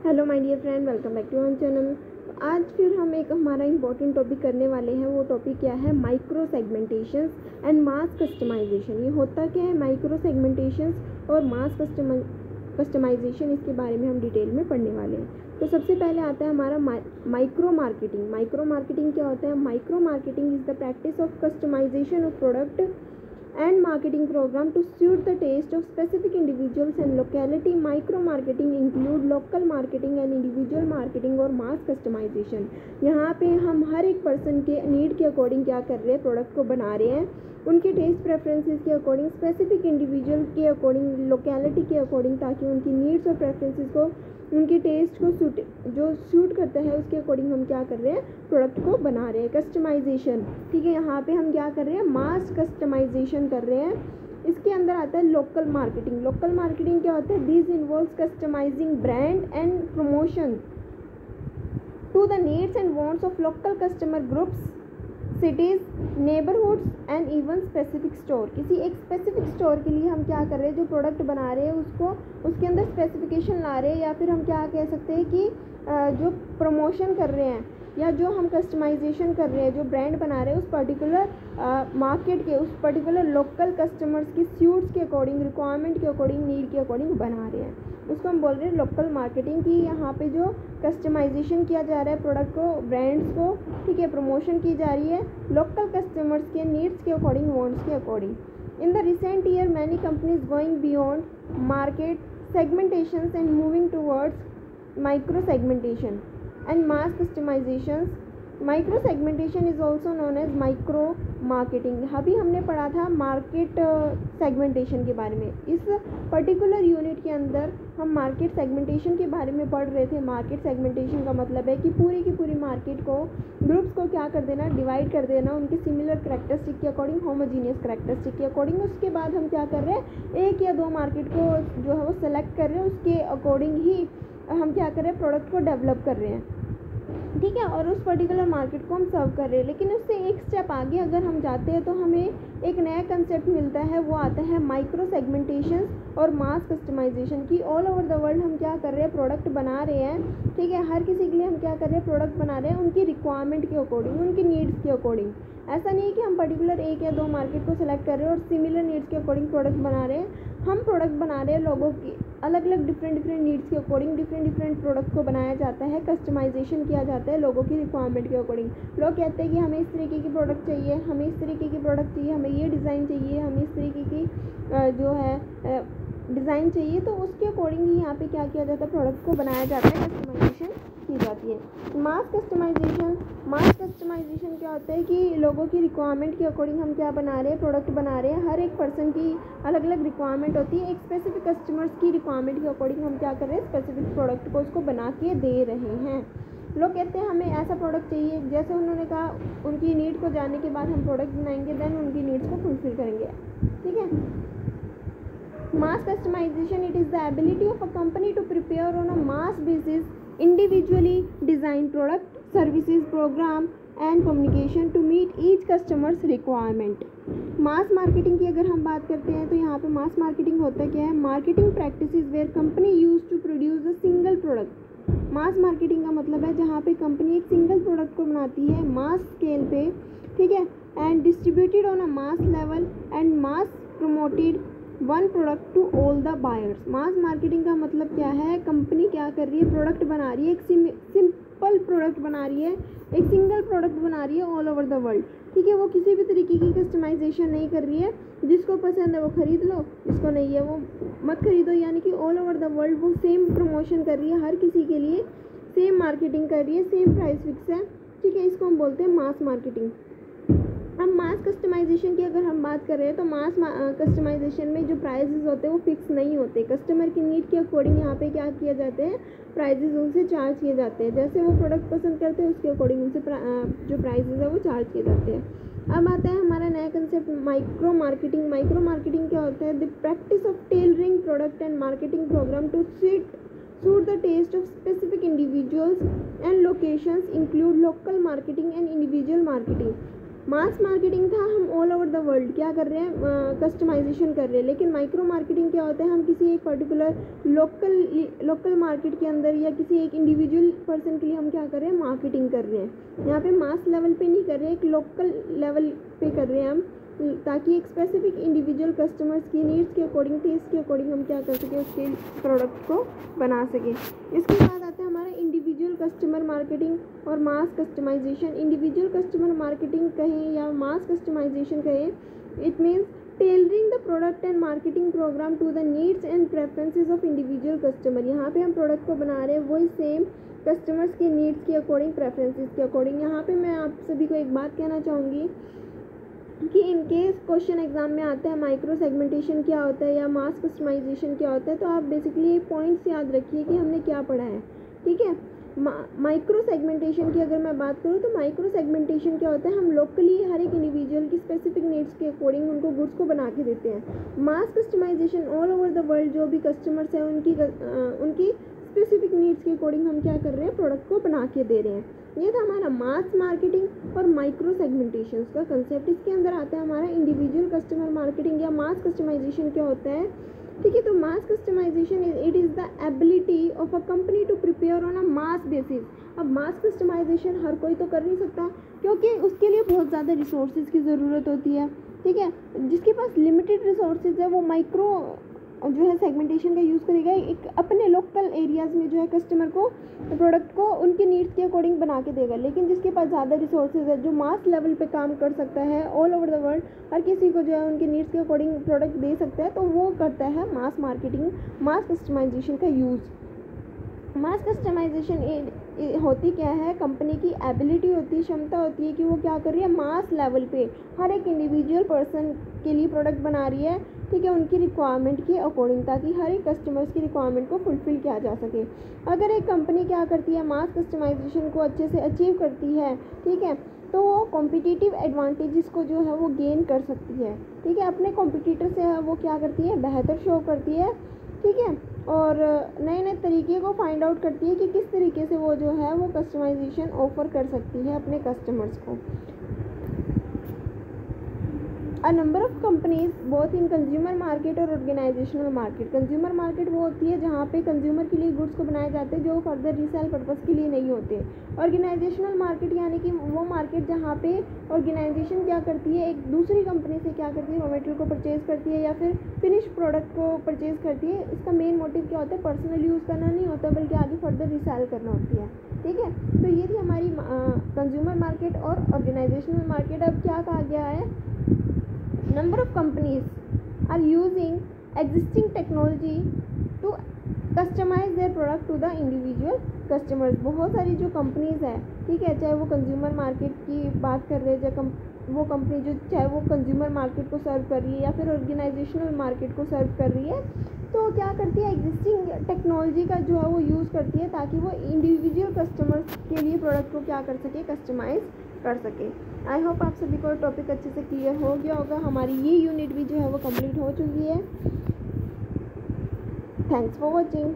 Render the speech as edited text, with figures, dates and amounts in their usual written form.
Hello my dear friend, welcome back to our channel. आज फिर हम एक हमारा इंपॉर्टेंट टॉपिक करने वाले हैं। वो टॉपिक क्या है? Micro segmentation and mass customisation. ये होता क्या है? माइक्रो सेगमेंटेशन और मास कस्टमाइजेशन, इसके बारे में हम डिटेल में पढ़ने वाले हैं। तो सबसे पहले आता है हमारा माइक्रो मार्केटिंग। माइक्रो मार्केटिंग क्या होता है? Micro marketing is the practice of customisation of product and marketing program to suit the taste of specific individuals and locality. Micro marketing include local marketing and individual marketing और mass customization। यहाँ पे हम हर एक person के need के according क्या कर रहे हैं? प्रोडक्ट को बना रहे हैं, उनके टेस्ट प्रेफरेंसेस के अकॉर्डिंग, स्पेसिफिक इंडिविजुअल के अकॉर्डिंग, लोकेलिटी के अकॉर्डिंग, ताकि उनकी नीड्स और प्रेफरेंसेस को, उनके टेस्ट को सूट करता है उसके अकॉर्डिंग हम क्या कर रहे हैं? प्रोडक्ट को बना रहे हैं। कस्टमाइजेशन, ठीक है, यहाँ पे हम क्या कर रहे हैं? मास कस्टमाइजेशन कर रहे हैं। इसके अंदर आता है लोकल मार्केटिंग। लोकल मार्केटिंग क्या होता है? This involves customising brand and promotion to the needs and wants of local customer groups, cities, neighbourhoods and even specific store. किसी एक स्पेसिफिक स्टोर के लिए हम क्या कर रहे हैं? जो प्रोडक्ट बना रहे हैं उसको, उसके अंदर स्पेसिफिकेशन ला रहे हैं, या फिर हम क्या कह सकते हैं कि जो प्रमोशन कर रहे हैं, या जो हम कस्टमाइजेशन कर रहे हैं, जो ब्रांड बना रहे हैं उस पर्टिकुलर मार्केट के, उस पर्टिकुलर लोकल कस्टमर्स की सूट्स के अकॉर्डिंग, रिक्वायरमेंट के अकॉर्डिंग, नीड के अकॉर्डिंग बना रहे हैं, उसको हम बोल रहे हैं लोकल मार्केटिंग। की यहाँ पे जो कस्टमाइजेशन किया जा रहा है प्रोडक्ट को, ब्रांड्स को, ठीक है, प्रमोशन की जा रही है लोकल कस्टमर्स के नीड्स के अकॉर्डिंग, वांट्स के according. In the recent year many companies going beyond market segmentations and moving towards micro segmentation and mass customizations. Micro segmentation is also known as micro marketing। अभी हमने पढ़ा था market segmentation के बारे में। इस particular unit के अंदर हम मार्केट सेगमेंटेशन के बारे में पढ़ रहे थे। मार्केट सेगमेंटेशन का मतलब है कि पूरी की पूरी मार्केट को, ग्रुप्स को क्या कर देना? डिवाइड कर देना उनके सिमिलर करैक्टरिस्टिक के अकॉर्डिंग, होमोजीनियस करैक्टरिस्टिक के अकॉर्डिंग। उसके बाद हम क्या कर रहे हैं? एक या दो मार्केट को जो है वो सेलेक्ट कर रहे हैं, उसके अकॉर्डिंग ही हम क्या कर रहे हैं? प्रोडक्ट को डेवलप कर रहे हैं, ठीक है, और उस पर्टिकुलर मार्केट को हम सर्व कर रहे हैं। लेकिन उससे एक स्टेप आगे अगर हम जाते हैं तो हमें एक नया कंसेप्ट मिलता है, वो आता है माइक्रो सेगमेंटेशन और मास कस्टमाइजेशन की। ऑल ओवर द वर्ल्ड हम क्या कर रहे हैं? प्रोडक्ट बना रहे हैं, ठीक है, हर किसी के लिए हम क्या कर रहे हैं? प्रोडक्ट बना रहे हैं उनकी रिक्वायरमेंट के अकॉर्डिंग, उनकी नीड्स के अकॉर्डिंग। ऐसा नहीं है कि हम पर्टिकुलर एक या दो मार्केट को सिलेक्ट कर रहे हैं और सिमिलर नीड्स के अकॉर्डिंग प्रोडक्ट बना रहे हैं। हम प्रोडक्ट बना रहे हैं लोगों की अलग अलग डिफरेंट नीड्स के अकॉर्डिंग। डिफरेंट प्रोडक्ट को बनाया जाता है, कस्टमाइजेशन किया जाता है लोगों की रिक्वायरमेंट के अकॉर्डिंग। लोग कहते हैं कि हमें इस तरीके की प्रोडक्ट चाहिए, हमें इस तरीके की प्रोडक्ट चाहिए, हमें ये डिज़ाइन चाहिए, हमें इस तरीके की जो है डिज़ाइन चाहिए, तो उसके अकॉर्डिंग ही यहाँ पे क्या किया जाता है? प्रोडक्ट को बनाया जाता है, कस्टमाइजेशन की जाती है। मास कस्टमाइजेशन क्या होता है कि लोगों की रिक्वायरमेंट के अकॉर्डिंग हम क्या बना रहे हैं? प्रोडक्ट बना रहे हैं। हर एक पर्सन की अलग अलग रिक्वायरमेंट होती है, एक स्पेसिफिक कस्टमर्स की रिक्वायरमेंट के अकॉर्डिंग हम क्या कर रहे हैं? स्पेसिफिक प्रोडक्ट को उसको बना के दे रहे हैं। लोग कहते हैं हमें ऐसा प्रोडक्ट चाहिए, जैसे उन्होंने कहा उनकी नीड को जानने के बाद हम प्रोडक्ट बनाएंगे, देन उनकी नीड्स को फुलफिल करेंगे, ठीक है। Mass customization, it is the ability of a company to prepare on a mass basis individually designed product, services, program and communication to meet each customer's requirement। Mass marketing की अगर हम बात करते हैं तो यहाँ पे मास मार्केटिंग होता क्या है? Marketing practices where company use to produce a single product. Mass marketing का मतलब है जहाँ पे कंपनी एक सिंगल प्रोडक्ट को बनाती है मास स्केल पे, ठीक है, and distributed on a mass level and mass promoted one product to all the buyers. Mass marketing का मतलब क्या है? कंपनी क्या कर रही है? प्रोडक्ट बना रही है, एक सिंपल प्रोडक्ट बना रही है, एक सिंगल प्रोडक्ट बना रही है ऑल ओवर द वर्ल्ड, ठीक है। वो किसी भी तरीके की कस्टमाइजेशन नहीं कर रही है। जिसको पसंद है वो खरीद लो, जिसको नहीं है वो मत खरीदो। यानी कि ऑल ओवर द वर्ल्ड वो सेम प्रमोशन कर रही है, हर किसी के लिए सेम मार्केटिंग कर रही है, सेम प्राइस फिक्स है, ठीक है। इसको हम बोलते हैं मास मार्केटिंग। अब मास कस्टमाइजेशन की अगर हम बात कर रहे हैं तो मास कस्टमाइजेशन में जो प्राइजेस होते हैं वो फिक्स नहीं होते। कस्टमर की नीड के अकॉर्डिंग यहाँ पे क्या किए जाते हैं? प्राइजेस उनसे चार्ज किए जाते हैं। जैसे वो प्रोडक्ट पसंद करते हैं उसके अकॉर्डिंग उनसे जो प्राइजेस है वो चार्ज किए जाते हैं। अब आता है हमारा नया concept micro marketing. Micro marketing क्या होता है? The practice of tailoring product and marketing program to suit the taste of specific individuals and locations, include local marketing and individual marketing। Mass marketing था, हम ऑल ओवर द वर्ल्ड क्या कर रहे हैं, customization कर रहे हैं। लेकिन माइक्रो मार्केटिंग क्या होता है, हम किसी एक पर्टिकुलर लोकल मार्केट के अंदर या किसी एक इंडिविजुअल पर्सन के लिए हम क्या कर रहे हैं, मार्केटिंग कर रहे हैं। यहाँ पे मास लेवल पे नहीं कर रहे, एक लोकल लेवल पे कर रहे हैं हम, ताकि एक स्पेसिफिक इंडिविजुअल कस्टमर्स की नीड्स के अकॉर्डिंग, टेस्ट के अकॉर्डिंग हम क्या कर सकें, उसके प्रोडक्ट को बना सकें। इसके बाद आता है हमारा इंडिविजुअल कस्टमर मार्केटिंग और mass customisation. Individual customer marketing कहें या मास कस्टमाइजेशन कहें, it means tailoring the product and marketing program to the needs and preferences of individual customer. यहाँ पे हम प्रोडक्ट को बना रहे हैं वही सेम कस्टमर्स के नीड्स के अकॉर्डिंग, प्रेफरेंसेस के अकॉर्डिंग। यहाँ पे मैं आप सभी को एक बात कहना चाहूँगी कि इन केस क्वेश्चन एग्जाम में आता है माइक्रो सेगमेंटेशन क्या होता है या मास कस्टमाइजेशन क्या होता है, तो आप बेसिकली ये पॉइंट्स याद रखिए कि हमने क्या पढ़ा है, ठीक है। माइक्रो सेगमेंटेशन की अगर मैं बात करूँ तो माइक्रो सेगमेंटेशन क्या होता है, हम लोकली हर एक इंडिविजुअल की स्पेसिफिक नीड्स के अकॉर्डिंग उनको गुड्स को बना के देते हैं। Mass customisation all over the world जो भी कस्टमर्स हैं उनकी स्पेसिफिक नीड्स के अकॉर्डिंग हम क्या कर रहे हैं, प्रोडक्ट को बना के दे रहे हैं। ये था हमारा मास मार्केटिंग और माइक्रो सेगमेंटेशन का कंसेप्ट। इसके अंदर आता है हमारा इंडिविजुअल कस्टमर मार्केटिंग या मास कस्टमाइजेशन क्या होता है, ठीक है। तो mass customisation it is the ability of a company to prepare on a mass basis. अब मास कस्टमाइजेशन हर कोई तो कर नहीं सकता, क्योंकि उसके लिए बहुत ज़्यादा रिसोर्सेज की ज़रूरत होती है, ठीक है। जिसके पास लिमिटेड रिसोर्सेज है वो माइक्रो जो है सेगमेंटेशन का यूज़ करेगा, एक अपने लोकल एरियाज़ में जो है कस्टमर को प्रोडक्ट को उनके नीड्स के अकॉर्डिंग बना के देगा। लेकिन जिसके पास ज़्यादा रिसोर्सेज है, जो मास लेवल पे काम कर सकता है ऑल ओवर द वर्ल्ड, हर किसी को जो है उनके नीड्स के अकॉर्डिंग प्रोडक्ट दे सकता है, तो वो करता है मास मार्केटिंग, मास कस्टमाइजेशन का यूज़। मास कस्टमाइजेशन होती क्या है, कंपनी की एबिलिटी होती है, क्षमता होती है कि वो क्या कर रही है, मास लेवल पे हर एक इंडिविजुअल पर्सन के लिए प्रोडक्ट बना रही है, ठीक है, उनकी रिक्वायरमेंट के अकॉर्डिंग, ताकि हर एक कस्टमर्स की रिक्वायरमेंट को फुलफ़िल किया जा सके। अगर एक कंपनी क्या करती है, मास कस्टमाइजेशन को अच्छे से अचीव करती है, ठीक है, तो वो कॉम्पिटिटिव एडवांटेजेस को जो है वो गेन कर सकती है, ठीक है। अपने कॉम्पिटिटर से वो क्या करती है, बेहतर शो करती है, ठीक है, और नए नए तरीके को फाइंड आउट करती है कि किस तरीके से वो जो है वो कस्टमाइजेशन ऑफ़र कर सकती है अपने कस्टमर्स को। A number of companies both in consumer market और ऑर्गेनाइजेशनल मार्केट। कंज्यूमर मार्केट वो होती है जहाँ पे कंज्यूमर के लिए गुड्स को बनाए जाते हैं जो फर्दर रीसेल पर्पस के लिए नहीं होते। ऑर्गेनाइजेशनल मार्केट यानी कि वो मार्केट जहाँ पे ऑर्गेनाइजेशन क्या करती है, एक दूसरी कंपनी से क्या करती है, रॉ मटेरियल को परचेज़ करती है या फिर फिनिश प्रोडक्ट को परचेज़ करती है। इसका मेन मोटिव क्या होता है, पर्सनल यूज़ करना नहीं होता, बल्कि आगे फर्दर रीसेल करना होती है, ठीक है। तो ये थी हमारी कंज्यूमर मार्केट और ऑर्गेनाइजेशनल मार्केट। अब क्या कहा गया है, number of companies are using existing technology to customize their product to the individual customers। बहुत सारी जो कंपनीज़ है, ठीक है, चाहे वो कंज्यूमर मार्केट की बात कर रहे हैं, चाहे वो कंपनी जो चाहे वो कंज्यूमर मार्केट को सर्व कर रही है या फिर ऑर्गेनाइजेशनल मार्केट को सर्व कर रही है, तो क्या करती है, एग्जिस्टिंग टेक्नोलॉजी का जो है वो यूज़ करती है ताकि वो इंडिविजुअल कस्टमर्स के लिए प्रोडक्ट को क्या कर सके, कस्टमाइज़ कर सके। आई होप आप सभी को टॉपिक अच्छे से क्लियर हो गया होगा। हमारी ये यूनिट भी जो है वो कंप्लीट हो चुकी है। Thanks for watching.